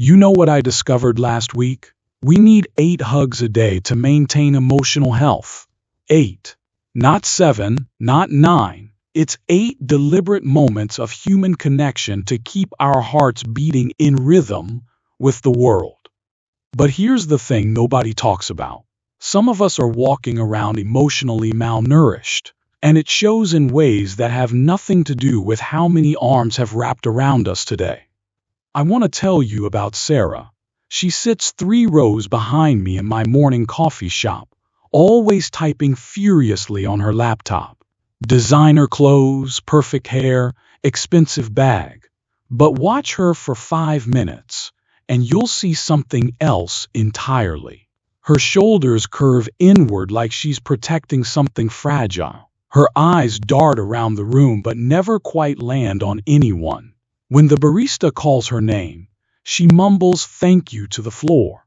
You know what I discovered last week? We need 8 hugs a day to maintain emotional health. 8. Not 7, not 9. It's 8 deliberate moments of human connection to keep our hearts beating in rhythm with the world. But here's the thing nobody talks about. Some of us are walking around emotionally malnourished, and it shows in ways that have nothing to do with how many arms have wrapped around us today. I want to tell you about Sarah. She sits 3 rows behind me in my morning coffee shop, always typing furiously on her laptop. Designer clothes, perfect hair, expensive bag. But watch her for 5 minutes, and you'll see something else entirely. Her shoulders curve inward like she's protecting something fragile. Her eyes dart around the room but never quite land on anyone. When the barista calls her name, she mumbles thank you to the floor.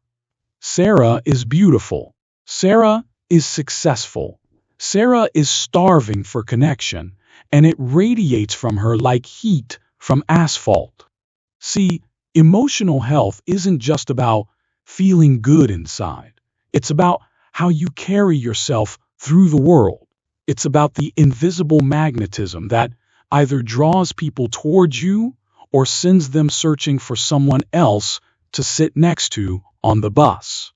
Sarah is beautiful. Sarah is successful. Sarah is starving for connection, and it radiates from her like heat from asphalt. See, emotional health isn't just about feeling good inside. It's about how you carry yourself through the world. It's about the invisible magnetism that either draws people towards you or sends them searching for someone else to sit next to on the bus.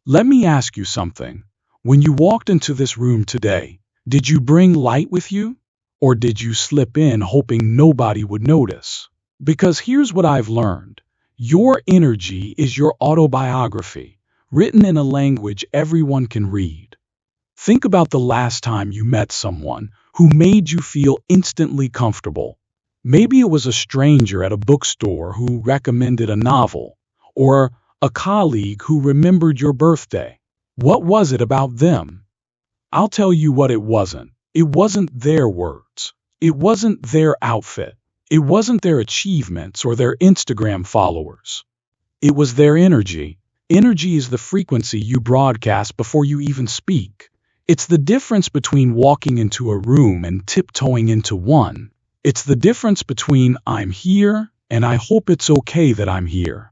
Let me ask you something. When you walked into this room today, did you bring light with you? Or did you slip in hoping nobody would notice? Because here's what I've learned. Your energy is your autobiography, written in a language everyone can read. Think about the last time you met someone who made you feel instantly comfortable. Maybe it was a stranger at a bookstore who recommended a novel, or a colleague who remembered your birthday. What was it about them? I'll tell you what it wasn't. It wasn't their words. It wasn't their outfit. It wasn't their achievements or their Instagram followers. It was their energy. Energy is the frequency you broadcast before you even speak. It's the difference between walking into a room and tiptoeing into one. It's the difference between I'm here and I hope it's okay that I'm here.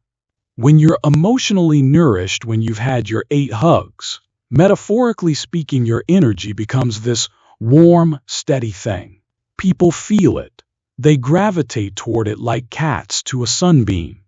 When you're emotionally nourished, when you've had your 8 hugs, metaphorically speaking, your energy becomes this warm, steady thing. People feel it. They gravitate toward it like cats to a sunbeam.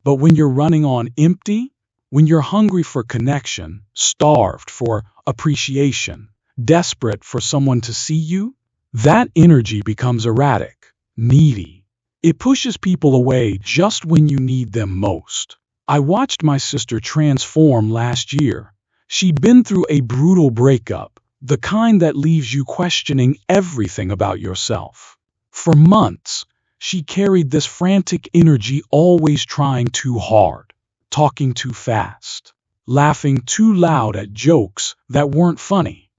But when you're running on empty, when you're hungry for connection, starved for appreciation, desperate for someone to see you, that energy becomes erratic, needy. It pushes people away just when you need them most. I watched my sister transform last year. She'd been through a brutal breakup, the kind that leaves you questioning everything about yourself. For months, she carried this frantic energy, always trying too hard, talking too fast, laughing too loud at jokes that weren't funny.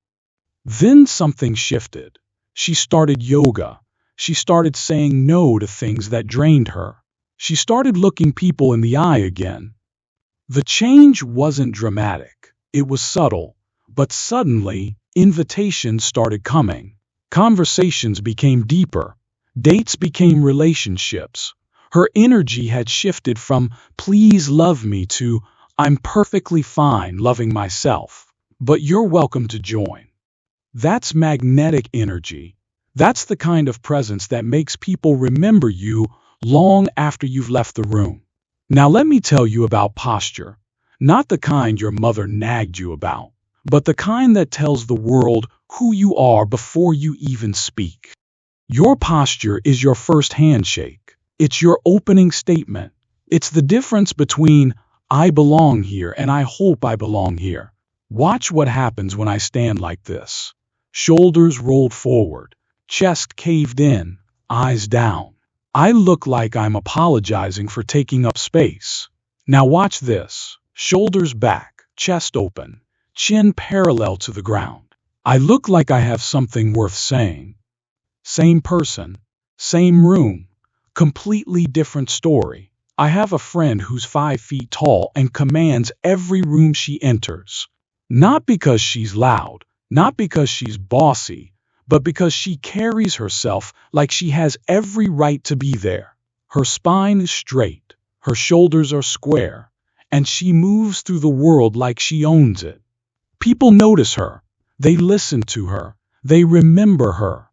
Then something shifted. She started yoga. She started saying no to things that drained her. She started looking people in the eye again. The change wasn't dramatic. It was subtle. But suddenly, invitations started coming. Conversations became deeper. Dates became relationships. Her energy had shifted from please love me to I'm perfectly fine loving myself, but you're welcome to join. That's magnetic energy. That's the kind of presence that makes people remember you long after you've left the room. Now let me tell you about posture. Not the kind your mother nagged you about, but the kind that tells the world who you are before you even speak. Your posture is your first handshake. It's your opening statement. It's the difference between I belong here and I hope I belong here. Watch what happens when I stand like this. Shoulders rolled forward, chest caved in, eyes down. I look like I'm apologizing for taking up space. Now watch this. Shoulders back, chest open, chin parallel to the ground. I look like I have something worth saying. Same person, same room, completely different story. I have a friend who's 5 feet tall and commands every room she enters. Not because she's loud, not because she's bossy, but because she carries herself like she has every right to be there. Her spine is straight, her shoulders are square, and she moves through the world like she owns it. People notice her, they listen to her, they remember her.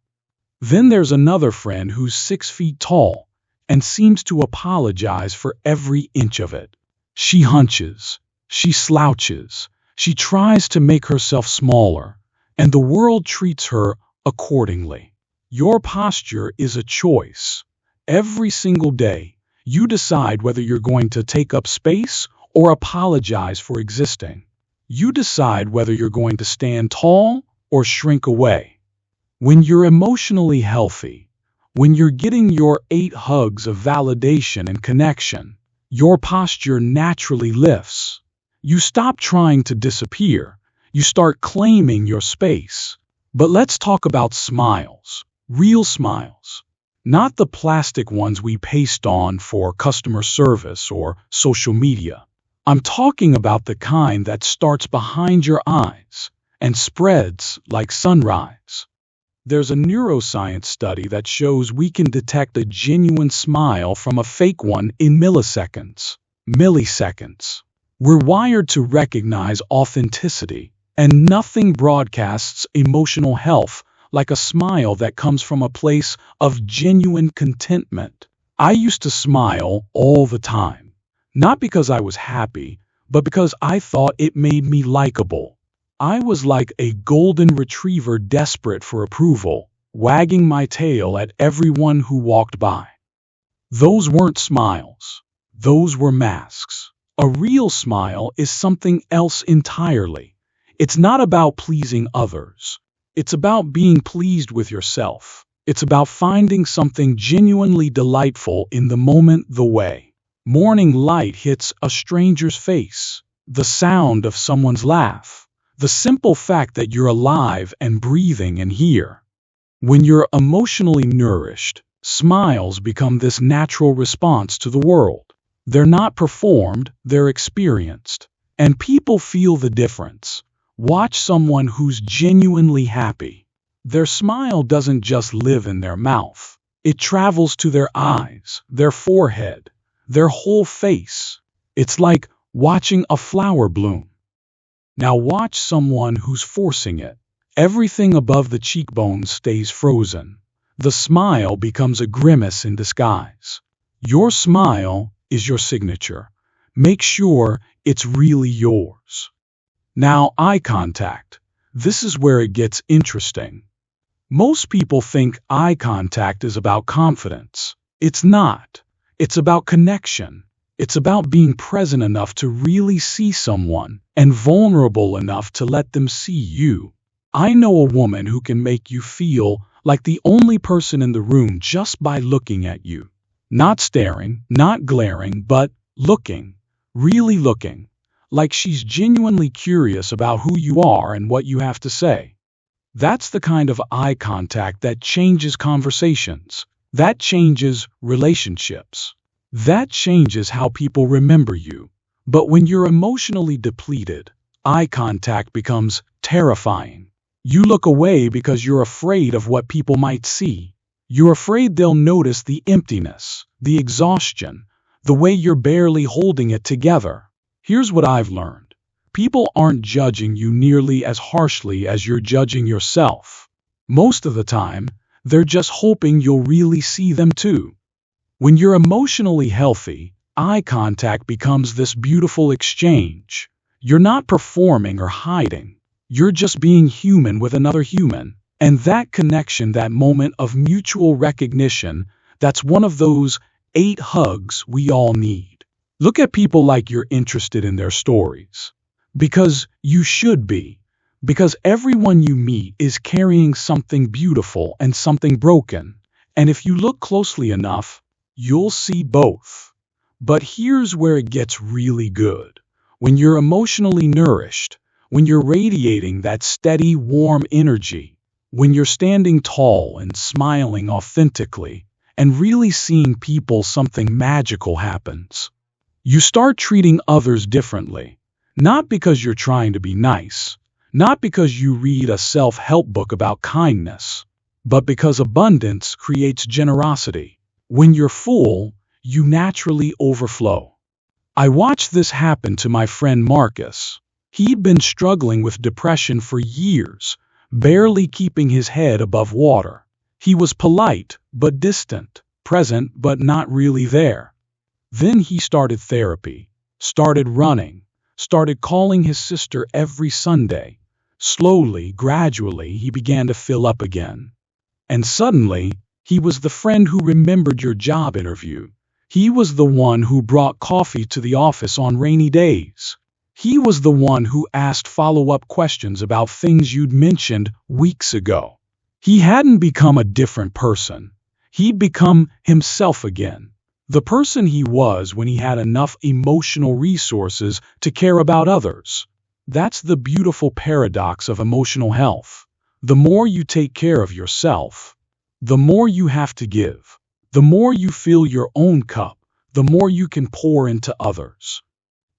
Then there's another friend who's 6 feet tall and seems to apologize for every inch of it. She hunches, she slouches, she tries to make herself smaller, and the world treats her accordingly. Your posture is a choice. Every single day, you decide whether you're going to take up space or apologize for existing. You decide whether you're going to stand tall or shrink away. When you're emotionally healthy, when you're getting your 8 hugs of validation and connection, your posture naturally lifts. You stop trying to disappear. You start claiming your space. But let's talk about smiles, real smiles. Not the plastic ones we paste on for customer service or social media. I'm talking about the kind that starts behind your eyes and spreads like sunrise. There's a neuroscience study that shows we can detect a genuine smile from a fake one in milliseconds. Milliseconds. We're wired to recognize authenticity, and nothing broadcasts emotional health like a smile that comes from a place of genuine contentment. I used to smile all the time, not because I was happy, but because I thought it made me likable. I was like a golden retriever desperate for approval, wagging my tail at everyone who walked by. Those weren't smiles. Those were masks. A real smile is something else entirely. It's not about pleasing others. It's about being pleased with yourself. It's about finding something genuinely delightful in the moment, the way morning light hits a stranger's face, the sound of someone's laugh, the simple fact that you're alive and breathing and here. When you're emotionally nourished, smiles become this natural response to the world. They're not performed, they're experienced. And people feel the difference. Watch someone who's genuinely happy. Their smile doesn't just live in their mouth. It travels to their eyes, their forehead, their whole face. It's like watching a flower bloom. Now watch someone who's forcing it. Everything above the cheekbones stays frozen. The smile becomes a grimace in disguise. Your smile is your signature. Make sure it's really yours. Now, eye contact. This is where it gets interesting. Most people think eye contact is about confidence. It's not. It's about connection. It's about being present enough to really see someone and vulnerable enough to let them see you. I know a woman who can make you feel like the only person in the room just by looking at you. Not staring, not glaring, but looking, really looking, like she's genuinely curious about who you are and what you have to say. That's the kind of eye contact that changes conversations, that changes relationships, that changes how people remember you. But when you're emotionally depleted, eye contact becomes terrifying. You look away because you're afraid of what people might see. You're afraid they'll notice the emptiness, the exhaustion, the way you're barely holding it together. Here's what I've learned. People aren't judging you nearly as harshly as you're judging yourself. Most of the time, they're just hoping you'll really see them too. When you're emotionally healthy, eye contact becomes this beautiful exchange. You're not performing or hiding. You're just being human with another human. And that connection, that moment of mutual recognition, that's one of those 8 hugs we all need. Look at people like you're interested in their stories. Because you should be. Because everyone you meet is carrying something beautiful and something broken. And if you look closely enough, you'll see both. But here's where it gets really good. When you're emotionally nourished, when you're radiating that steady, warm energy, when you're standing tall and smiling authentically, and really seeing people, something magical happens. You start treating others differently, not because you're trying to be nice, not because you read a self-help book about kindness, but because abundance creates generosity. When you're full, you naturally overflow. I watched this happen to my friend Marcus. He'd been struggling with depression for years, barely keeping his head above water. He was polite but distant, present but not really there. Then he started therapy, started running, started calling his sister every Sunday. Slowly, gradually, he began to fill up again. And suddenly, he was the friend who remembered your job interview. He was the one who brought coffee to the office on rainy days. He was the one who asked follow-up questions about things you'd mentioned weeks ago. He hadn't become a different person. He'd become himself again. The person he was when he had enough emotional resources to care about others. That's the beautiful paradox of emotional health. The more you take care of yourself, the more you have to give. The more you fill your own cup, the more you can pour into others.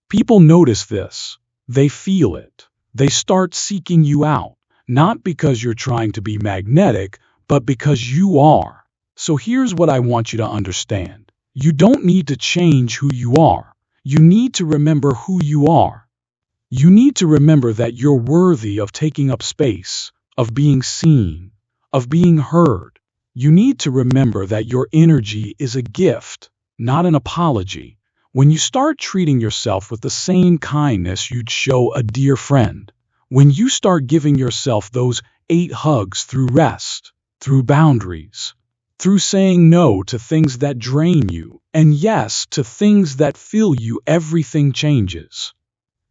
People notice this. They feel it. They start seeking you out, not because you're trying to be magnetic, but because you are. So here's what I want you to understand. You don't need to change who you are. You need to remember who you are. You need to remember that you're worthy of taking up space, of being seen, of being heard. You need to remember that your energy is a gift, not an apology. When you start treating yourself with the same kindness you'd show a dear friend, when you start giving yourself those 8 hugs through rest, through boundaries, through saying no to things that drain you, and yes to things that fill you, everything changes.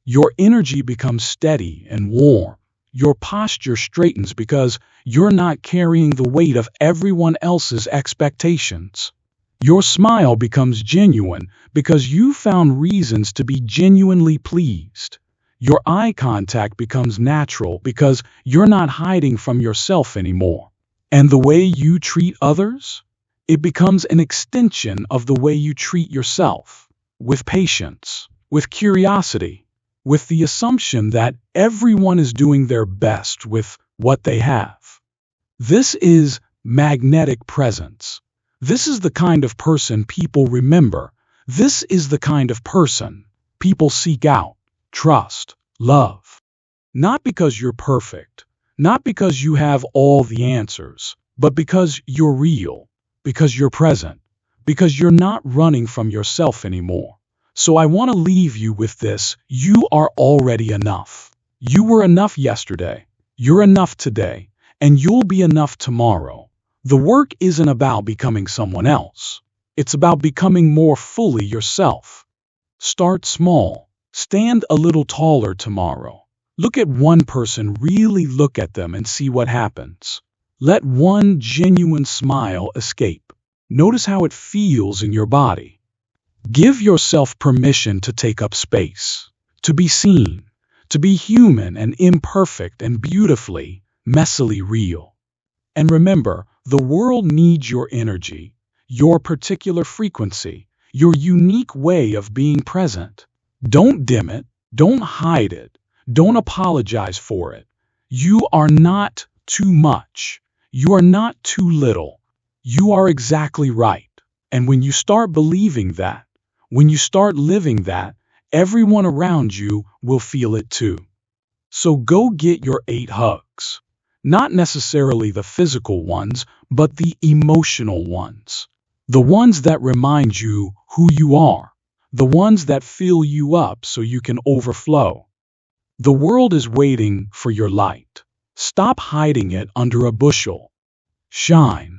Your energy becomes steady and warm. Your posture straightens because you're not carrying the weight of everyone else's expectations. Your smile becomes genuine because you found reasons to be genuinely pleased. Your eye contact becomes natural because you're not hiding from yourself anymore. And the way you treat others? It becomes an extension of the way you treat yourself, with patience, with curiosity, with the assumption that everyone is doing their best with what they have. This is magnetic presence. This is the kind of person people remember. This is the kind of person people seek out, trust, love. Not because you're perfect, not because you have all the answers, but because you're real, because you're present, because you're not running from yourself anymore. So I want to leave you with this. You are already enough. You were enough yesterday. You're enough today, and you'll be enough tomorrow. The work isn't about becoming someone else. It's about becoming more fully yourself. Start small. Stand a little taller tomorrow. Look at one person, really look at them and see what happens. Let one genuine smile escape. Notice how it feels in your body. Give yourself permission to take up space, to be seen, to be human and imperfect and beautifully, messily real. And remember, the world needs your energy, your particular frequency, your unique way of being present. Don't dim it, don't hide it, don't apologize for it. You are not too much. You are not too little. You are exactly right. And when you start believing that, when you start living that, everyone around you will feel it too. So go get your 8 hugs. Not necessarily the physical ones, but the emotional ones. The ones that remind you who you are. The ones that fill you up so you can overflow. The world is waiting for your light. Stop hiding it under a bushel. Shine.